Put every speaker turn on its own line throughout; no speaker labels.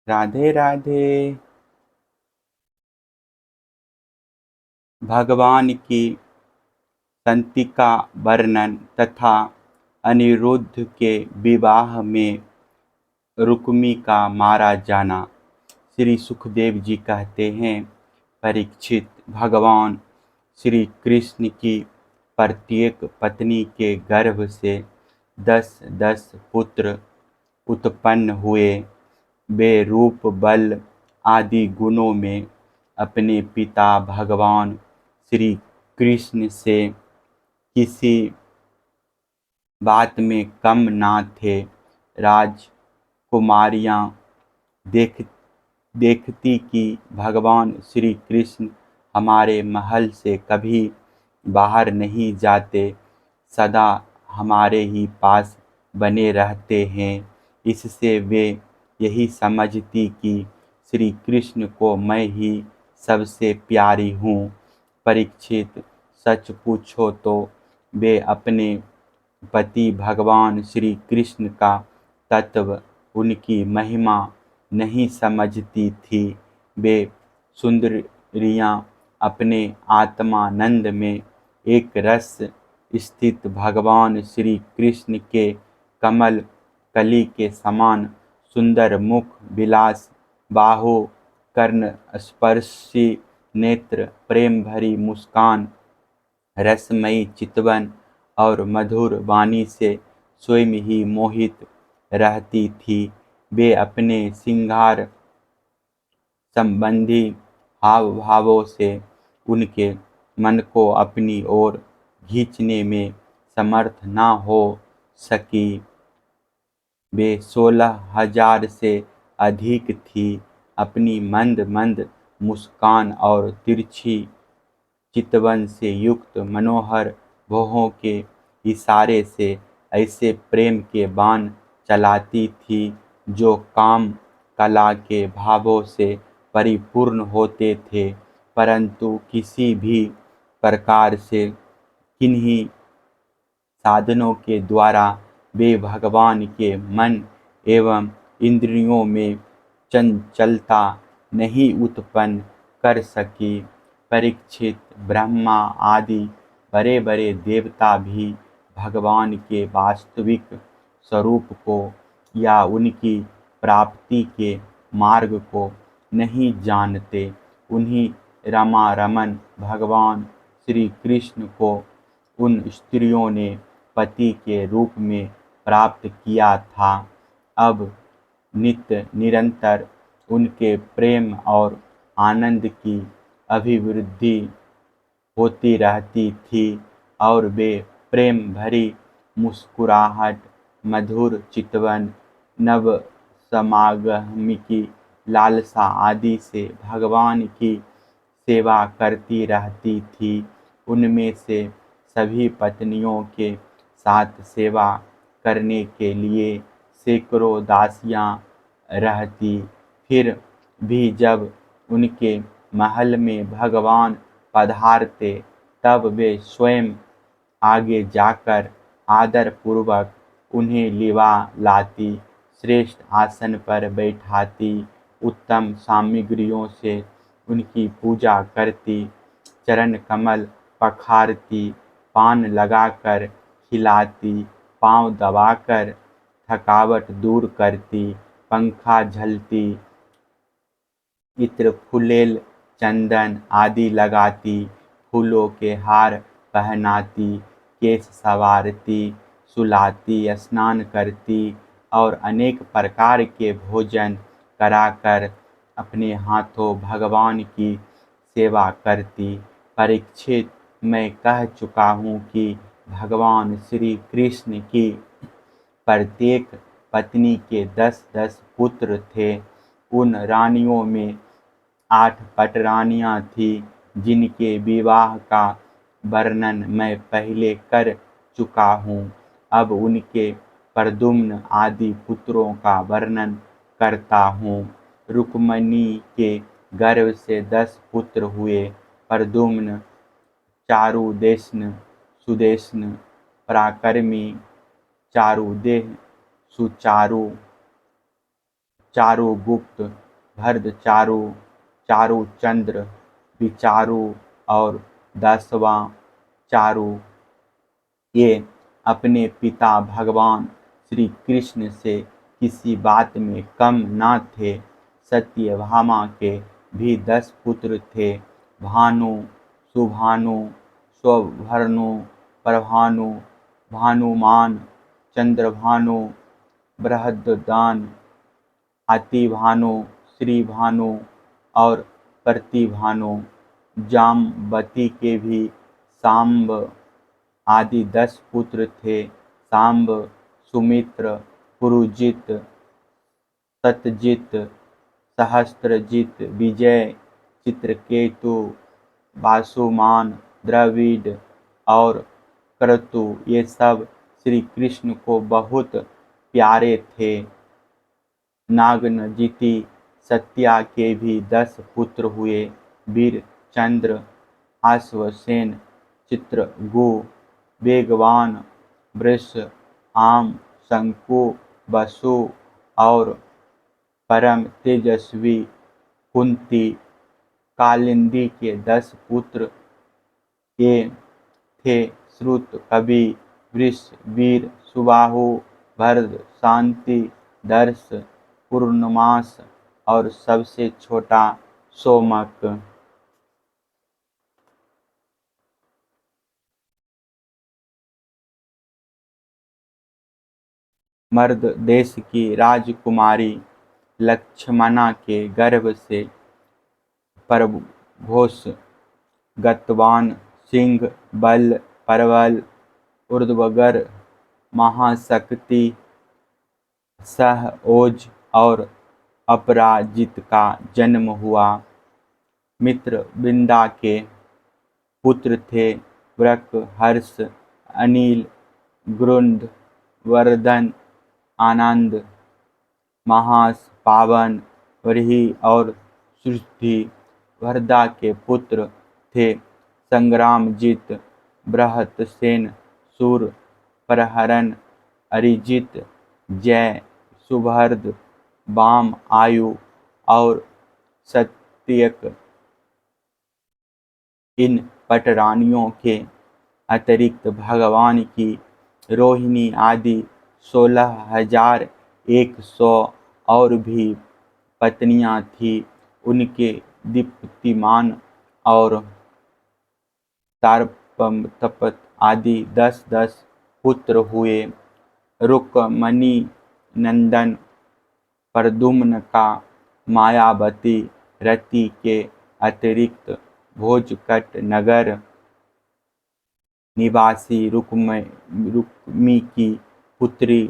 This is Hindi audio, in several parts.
राधे राधे। भगवान की संति का वर्णन तथा अनिरुद्ध के विवाह में रुक्मी का मारा जाना। श्री सुखदेव जी कहते हैं, परीक्षित, भगवान श्री कृष्ण की प्रत्येक पत्नी के गर्भ से 10-10 पुत्र उत्पन्न हुए। वे रूप, बल आदि गुणों में अपने पिता भगवान श्री कृष्ण से किसी बात में कम ना थे। राजकुमारियां देखती कि भगवान श्री कृष्ण हमारे महल से कभी बाहर नहीं जाते, सदा हमारे ही पास बने रहते हैं। इससे वे यही समझती कि श्री कृष्ण को मैं ही सबसे प्यारी हूँ। परीक्षित, सच पूछो तो वे अपने पति भगवान श्री कृष्ण का तत्व, उनकी महिमा नहीं समझती थी। वे सुंदरियां अपने आत्मानंद में एक रस स्थित भगवान श्री कृष्ण के कमल कली के समान सुंदर मुख विलास, बाहों, कर्ण स्पर्शी नेत्र, प्रेम भरी मुस्कान, रसमयी चितवन और मधुर वाणी से स्वयं ही मोहित रहती थी। वे अपने श्रृंगार संबंधी हाव भावों से उनके मन को अपनी ओर खींचने में समर्थ न हो सकी। वे 16,000 से अधिक थी। अपनी मंद मंद मुस्कान और तिरछी चितवन से युक्त मनोहर भौहों के इशारे से ऐसे प्रेम के बाण चलाती थी जो काम कला के भावों से परिपूर्ण होते थे, परंतु किसी भी प्रकार से किन्हीं साधनों के द्वारा वे भगवान के मन एवं इंद्रियों में चंचलता नहीं उत्पन्न कर सकी। परीक्षित, ब्रह्मा आदि बड़े बड़े देवता भी भगवान के वास्तविक स्वरूप को या उनकी प्राप्ति के मार्ग को नहीं जानते। उन्हीं रमा रमन भगवान श्री कृष्ण को उन स्त्रियों ने पति के रूप में प्राप्त किया था। अब नित्य निरंतर उनके प्रेम और आनंद की अभिवृद्धि होती रहती थी और वे प्रेम भरी मुस्कुराहट, मधुर चितवन, नव समागम की लालसा आदि से भगवान की सेवा करती रहती थी। उनमें से सभी पत्नियों के साथ सेवा करने के लिए सैकड़ों दासियां रहती। फिर भी जब उनके महल में भगवान पधारते, तब वे स्वयं आगे जाकर आदर पूर्वक उन्हें लिवा लाती, श्रेष्ठ आसन पर बैठाती, उत्तम सामग्रियों से उनकी पूजा करती, चरण कमल पखारती, पान लगाकर खिलाती, पांव दबाकर थकावट दूर करती, पंखा झलती, इत्र, फुलेल, चंदन आदि लगाती, फूलों के हार पहनाती, केश संवारती, सुलाती, स्नान करती और अनेक प्रकार के भोजन कराकर अपने हाथों भगवान की सेवा करती। परीक्षित, मैं कह चुका हूँ कि भगवान श्री कृष्ण की प्रत्येक पत्नी के 10-10 पुत्र थे। उन रानियों में 8 पटरानियां थीं, जिनके विवाह का वर्णन मैं पहले कर चुका हूँ। अब उनके प्रद्युम्न आदि पुत्रों का वर्णन करता हूँ। रुक्मिणी के गर्भ से 10 पुत्र हुए। प्रद्युम्न, चारुदेशन, सुदेशन, पराक्रमी, चारुदेह, सुचारु, चारु गुप्त, भरत चारु चंद्र, विचारु और 10वां चारु। ये अपने पिता भगवान श्री कृष्ण से किसी बात में कम न थे। सत्यभामा के भी 10 पुत्र थे। भानु, सुभानु, स्वभर्नु, प्रभानु, भानुमान, चंद्रभानु, बृहद्दान, अतिभानु, श्रीभानु और प्रतिभानु। जामवती के भी सांब आदि 10 पुत्र थे। सांब, सुमित्र, पुरुजित, सतजित, सहस्त्रजित, विजय, चित्रकेतु, वासुमान, द्रविड़ और क्रतु ये सब श्री कृष्ण को बहुत प्यारे थे। नागनजिति सत्या के भी 10 पुत्र हुए। वीर, चंद्र, अश्वसेन, चित्रगु, वेगवान, वृष, आम, शंकु, वसु और परम तेजस्वी कुंती। कालिंदी के 10 पुत्र ये थे श्रुत, कवि, वृष, वीर, सुबाहु, भरद, शांति, दर्श, पूर्णमास और सबसे छोटा सोमक। मर्द देश की राजकुमारी लक्ष्मणा के गर्भ से परघोष, गतवान, सिंह, बल, प्रबल, ऊर्ध्वगर, महाशक्ति, सह ओज और अपराजित का जन्म हुआ। मित्र बिंदा के पुत्र थे वृक, हर्ष, अनिल, ग्रुंड, वर्धन, आनंद, महास, पावन, व्रीहि और सुष्टि। वरदा के पुत्र थे संग्रामजित, बृहतसेन, सूर, प्रहरण, अरिजित, जय, सुभद्र, वाम, आयु और सत्यक। इन पटरानियों के अतिरिक्त भगवान की रोहिणी आदि 16,100 और भी पत्नियां थीं। उनके दीप्तिमान और तारतप आदि 10-10 पुत्र हुए। रुक्मणी नंदन प्रद्युम्न का मायावती रति के अतिरिक्त भोजकट नगर निवासी रुक्मी की पुत्री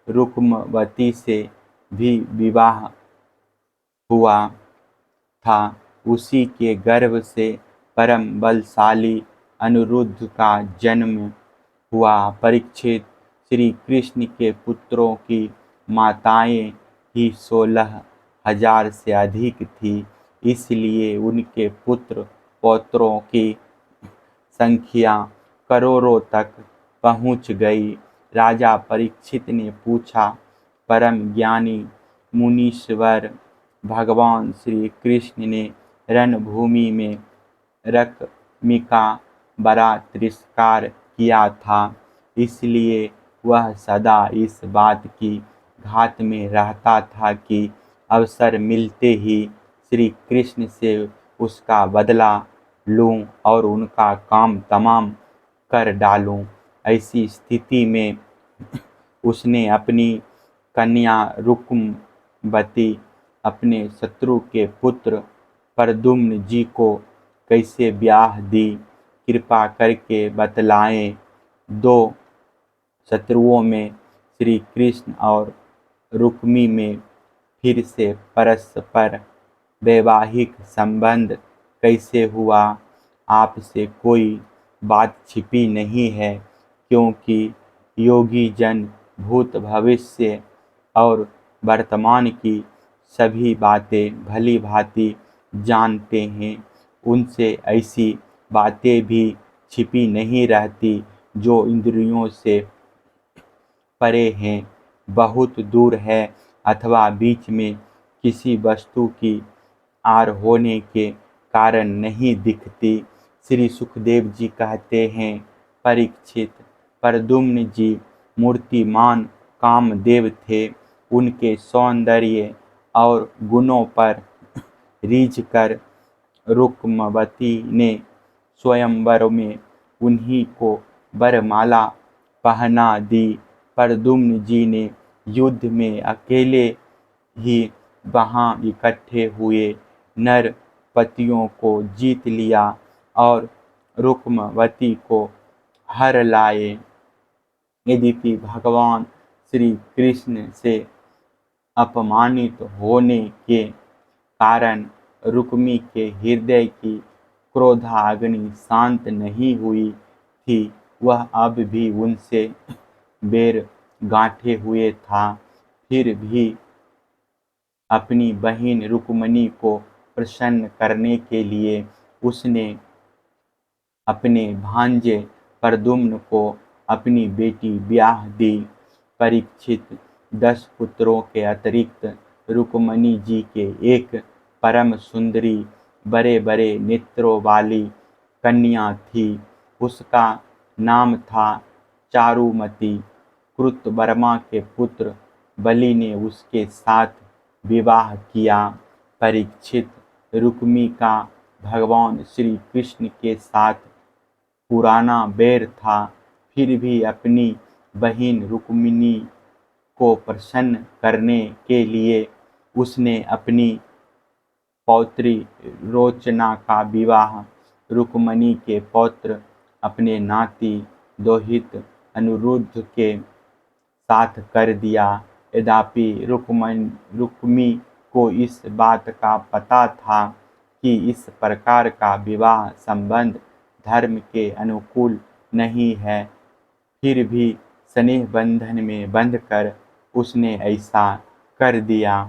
रुक्मवती से भी विवाह हुआ था। उसी के गर्भ से परम बलशाली अनिरुद्ध का जन्म हुआ। परीक्षित, श्री कृष्ण के पुत्रों की माताएं ही 16,000 से अधिक थी, इसलिए उनके पुत्र पौत्रों की संख्या करोड़ों तक पहुंच गई। राजा परीक्षित ने पूछा, परम ज्ञानी मुनीश्वर, भगवान श्री कृष्ण ने रणभूमि में रक्मी का बड़ा तिरस्कार किया था, इसलिए वह सदा इस बात की घात में रहता था कि अवसर मिलते ही श्री कृष्ण से उसका बदला लूं और उनका काम तमाम कर डालूं। ऐसी स्थिति में उसने अपनी कन्या रुक्मवती अपने शत्रु के पुत्र प्रद्युम्न जी को कैसे ब्याह दी, कृपा करके बतलाएं। 2 शत्रुओं में श्री कृष्ण और रुक्मी में फिर से परस्पर वैवाहिक संबंध कैसे हुआ? आपसे कोई बात छिपी नहीं है, क्योंकि योगी जन भूत भविष्य और वर्तमान की सभी बातें भली भांति जानते हैं। उनसे ऐसी बातें भी छिपी नहीं रहती जो इंद्रियों से परे हैं, बहुत दूर है अथवा बीच में किसी वस्तु की आर होने के कारण नहीं दिखती। श्री सुखदेव जी कहते हैं, परीक्षित, प्रद्युम्न जी मूर्तिमान कामदेव थे। उनके सौंदर्य और गुणों पर रीझ कर रुक्मवती ने स्वयंवर में उन्हीं को वरमाला पहना दी। प्रद्युम्न जी ने युद्ध में अकेले ही वहां इकट्ठे हुए नरपतियों को जीत लिया और रुक्मवती को हर लाए। यद्यपि भगवान श्री कृष्ण से अपमानित होने के कारण रुक्मी के हृदय की क्रोधाग्नि शांत नहीं हुई थी, वह अब भी उनसे बैर गांठे हुए था। फिर भी अपनी बहन रुक्मिणी को प्रसन्न करने के लिए उसने अपने भांजे प्रद्युम्न को अपनी बेटी ब्याह दी। परीक्षित, 10 पुत्रों के अतिरिक्त रुक्मिणी जी के एक परम सुंदरी बड़े बड़े नेत्रों वाली कन्या थी। उसका नाम था चारुमती। कृतवर्मा के पुत्र बलि ने उसके साथ विवाह किया। परीक्षित, रुक्मी का भगवान श्री कृष्ण के साथ पुराना बैर था, फिर भी अपनी बहन रुक्मिणी को प्रसन्न करने के लिए उसने अपनी पौत्री रोचना का विवाह रुक्मिणी के पौत्र अपने नाती दोहित अनिरुद्ध के साथ कर दिया। यद्यपि रुक्मी को इस बात का पता था कि इस प्रकार का विवाह संबंध धर्म के अनुकूल नहीं है, फिर भी स्नेह बंधन में बंधकर उसने ऐसा कर दिया।